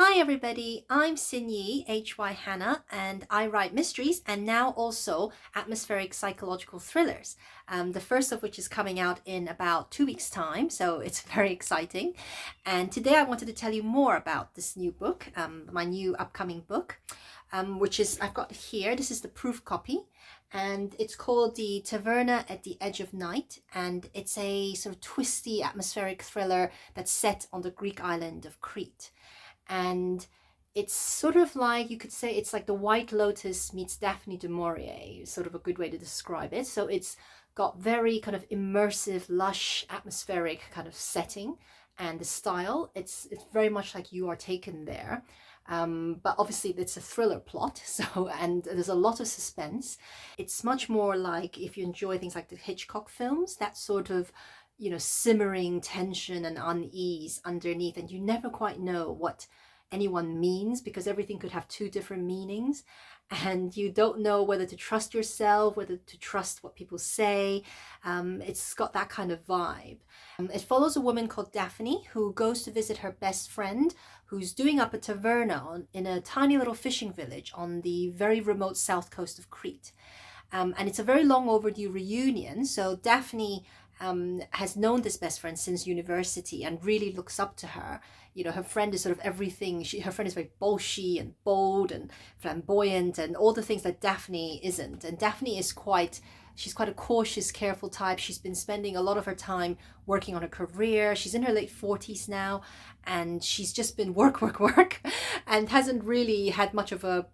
Hi everybody, I'm Xin Hy Hannah, and I write mysteries and now also atmospheric psychological thrillers. The first of which is coming out in about 2 weeks' time, so it's very exciting. And today I wanted to tell you more about this new book, my new upcoming book, which is, I've got here, this is the proof copy, and it's called The Taverna at the Edge of Night, and it's a sort of twisty atmospheric thriller that's set on the Greek island of Crete. And it's sort of like, you could say it's like the White Lotus meets Daphne du Maurier, sort of a good way to describe it. So it's got very kind of immersive, lush, atmospheric kind of setting, and the style, it's very much like you are taken there. But obviously it's a thriller plot, so, and there's a lot of suspense. It's much more like if you enjoy things like the Hitchcock films, that sort of, simmering tension and unease underneath, and you never quite know what anyone means because everything could have two different meanings, and you don't know whether to trust yourself, whether to trust what people say. It's got that kind of vibe. It follows a woman called Daphne who goes to visit her best friend who's doing up a taverna in a tiny little fishing village on the very remote south coast of Crete. And it's a very long overdue reunion, so Daphne has known this best friend since university and really looks up to her. Her friend is sort of everything. Her friend is very bolshy and bold and flamboyant and all the things that Daphne isn't. And Daphne is she's quite a cautious, careful type. She's been spending a lot of her time working on her career. She's in her late 40s now, and she's just been work, and hasn't really had much of a,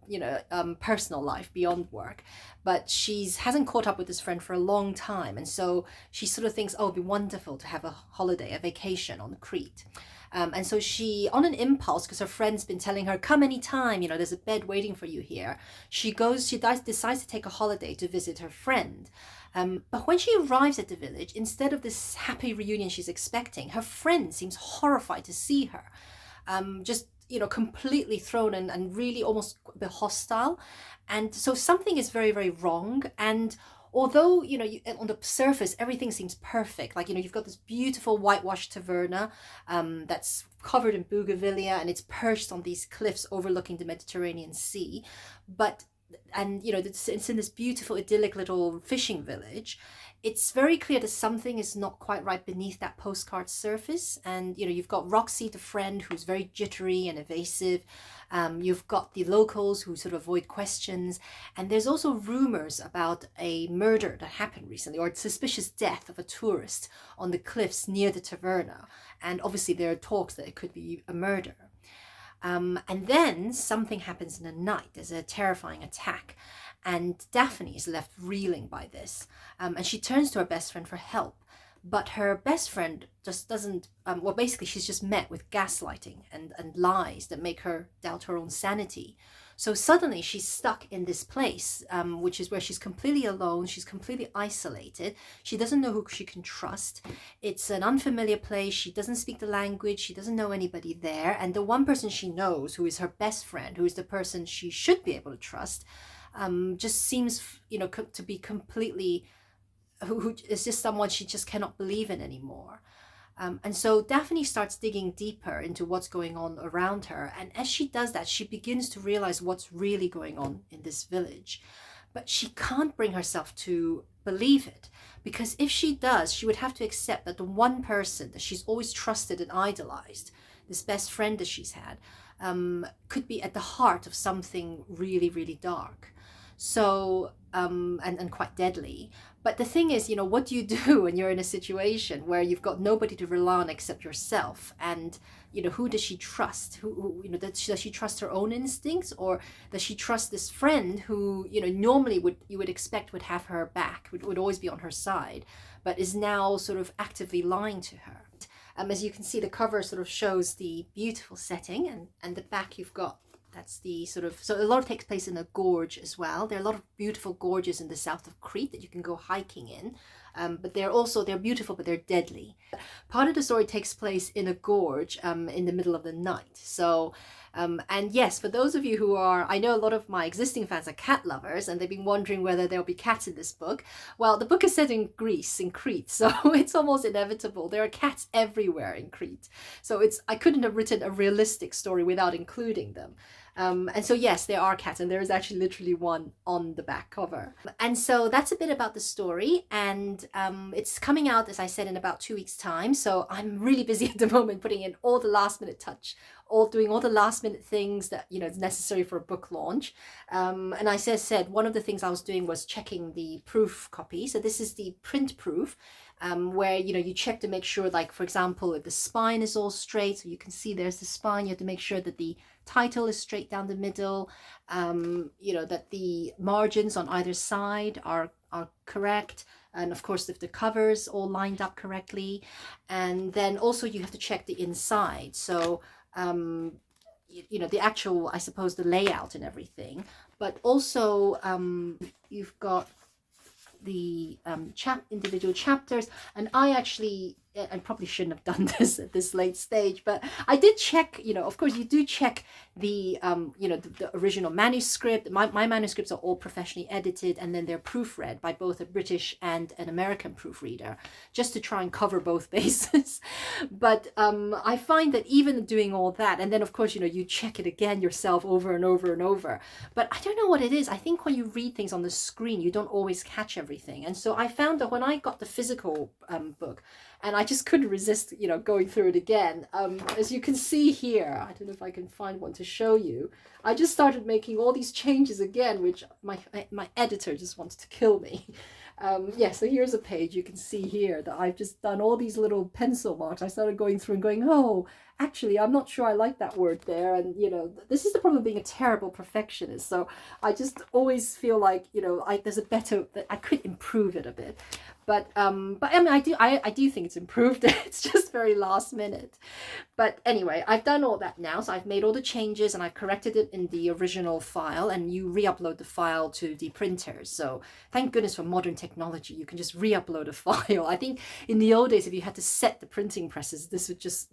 personal life beyond work. But hasn't caught up with this friend for a long time. And so she sort of thinks, oh, it'd be wonderful to have a holiday, a vacation on Crete. And so she, on an impulse, because her friend's been telling her, come anytime, there's a bed waiting for you here. She decides to take a holiday to visit her friend. But when she arrives at the village, instead of this happy reunion she's expecting, her friend seems horrified to see her. Completely thrown and really almost a bit hostile. And so something is very, very wrong. And although, on the surface, everything seems perfect. Like, you've got this beautiful whitewashed taverna that's covered in bougainvillea, and it's perched on these cliffs overlooking the Mediterranean Sea. It's in this beautiful, idyllic little fishing village. It's very clear that something is not quite right beneath that postcard surface. And, you've got Roxy, the friend, who's very jittery and evasive. You've got the locals who sort of avoid questions. And there's also rumors about a murder that happened recently, or a suspicious death of a tourist on the cliffs near the taverna. And obviously there are talks that it could be a murder. And then something happens in the night. There's a terrifying attack, and Daphne is left reeling by this. And she turns to her best friend for help. But her best friend just doesn't, basically she's just met with gaslighting and lies that make her doubt her own sanity. So suddenly she's stuck in this place, which is where she's completely alone. She's completely isolated. She doesn't know who she can trust. It's an unfamiliar place. She doesn't speak the language. She doesn't know anybody there. And the one person she knows, who is her best friend, who is the person she should be able to trust, just seems, to be completely, who is just someone she just cannot believe in anymore. And so Daphne starts digging deeper into what's going on around her. And as she does that, she begins to realize what's really going on in this village. But she can't bring herself to believe it, because if she does, she would have to accept that the one person that she's always trusted and idolized, this best friend that she's had, could be at the heart of something really, really dark. So, and quite deadly. But the thing is, what do you do when you're in a situation where you've got nobody to rely on except yourself? And, who does she trust? Does she trust her own instincts, or does she trust this friend who, normally you would expect would have her back, would always be on her side, but is now sort of actively lying to her? As you can see, the cover sort of shows the beautiful setting, and the back you've got, that's the sort of, so a lot takes place in a gorge as well. There are a lot of beautiful gorges in the south of Crete that you can go hiking in. But they're beautiful, but they're deadly. Part of the story takes place in a gorge in the middle of the night. So And yes, for those of you who are, I know a lot of my existing fans are cat lovers, and they've been wondering whether there'll be cats in this book. Well, the book is set in Greece, in Crete, so it's almost inevitable. There are cats everywhere in Crete. So I couldn't have written a realistic story without including them. And so yes, there are cats, and there is actually literally one on the back cover. And so that's a bit about the story, and it's coming out, as I said, in about 2 weeks' time. So I'm really busy at the moment putting in all the last minute touch, doing all the last minute things that is necessary for a book launch. And as I said, one of the things I was doing was checking the proof copy. So this is the print proof. Where you check to make sure, like for example, if the spine is all straight, so you can see there's the spine, you have to make sure that the title is straight down the middle, that the margins on either side are correct, and of course if the covers all lined up correctly. And then also you have to check the inside, so the actual, I suppose, the layout and everything, but also you've got the individual chapters. And I probably shouldn't have done this at this late stage, but I did check, of course you do check the the original manuscript. My manuscripts are all professionally edited, and then they're proofread by both a British and an American proofreader, just to try and cover both bases. But I find that even doing all that, and then of course you check it again yourself over and over and over, but I don't know what it is. I think when you read things on the screen, you don't always catch everything. And so I found that when I got the physical book, and I just couldn't resist, going through it again. As you can see here, I don't know if I can find one to show you. I just started making all these changes again, which my editor just wanted to kill me. Yeah, so here's a page you can see here that I've just done all these little pencil marks. I started going through and going, oh, actually, I'm not sure I like that word there. And, this is the problem of being a terrible perfectionist. So I just always feel like, there's a better, that I could improve it a bit. But I mean, I do think it's improved. It's just very last minute. But anyway, I've done all that now. So I've made all the changes and I've corrected it in the original file, and you re-upload the file to the printers. So thank goodness for modern technology. You can just re-upload a file. I think in the old days, if you had to set the printing presses, this would just,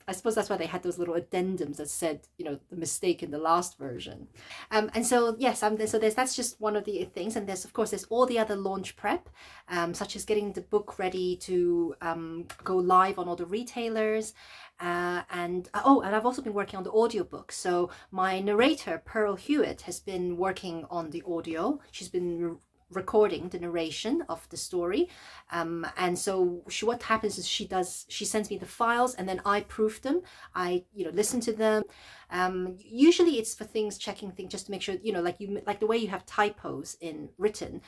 I suppose that's why they had those little addendums that said, the mistake in the last version. And so, yes, that's just one of the things. And there's all the other launch prep, such as getting the book ready to go live on all the retailers. And I've also been working on the audiobook. So my narrator, Pearl Hewitt, has been working on the audio. She's been recording the narration of the story. And so what happens is she sends me the files, and then I proof them. I, listen to them. Usually it's for checking things, just to make sure, like the way you have typos in written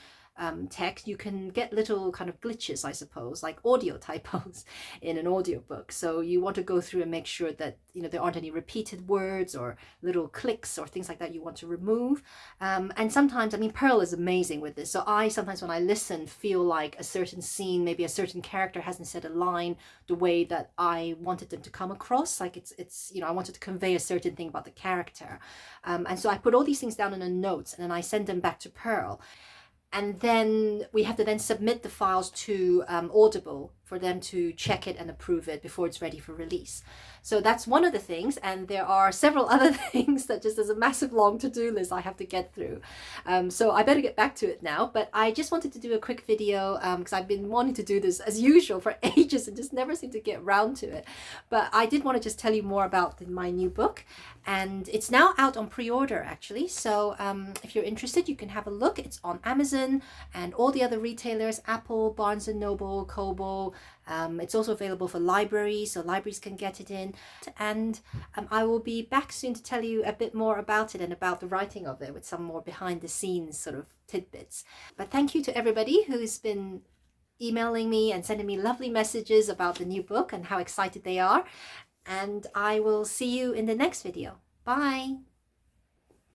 text, you can get little kind of glitches, I suppose, like audio typos in an audiobook. So you want to go through and make sure that there aren't any repeated words or little clicks or things like that you want to remove. And sometimes, I mean, Pearl is amazing with this. So sometimes when I listen, feel like a certain scene, maybe a certain character hasn't said a line the way that I wanted them to come across. Like it's I wanted to convey a certain thing about the character. And so I put all these things down in a notes, and then I send them back to Pearl. And then we have to then submit the files to Audible for them to check it and approve it before it's ready for release. So that's one of the things, and there are several other things that just there's a massive long to-do list I have to get through. So I better get back to it now, but I just wanted to do a quick video because I've been wanting to do this as usual for ages and just never seem to get around to it. But I did want to just tell you more about my new book, and it's now out on pre-order actually. So if you're interested, you can have a look. It's on Amazon and all the other retailers, Apple, Barnes & Noble, Kobo. It's also available for libraries, so libraries can get it in. And I will be back soon to tell you a bit more about it and about the writing of it with some more behind the scenes sort of tidbits. But thank you to everybody who's been emailing me and sending me lovely messages about the new book and how excited they are. And I will see you in the next video. Bye!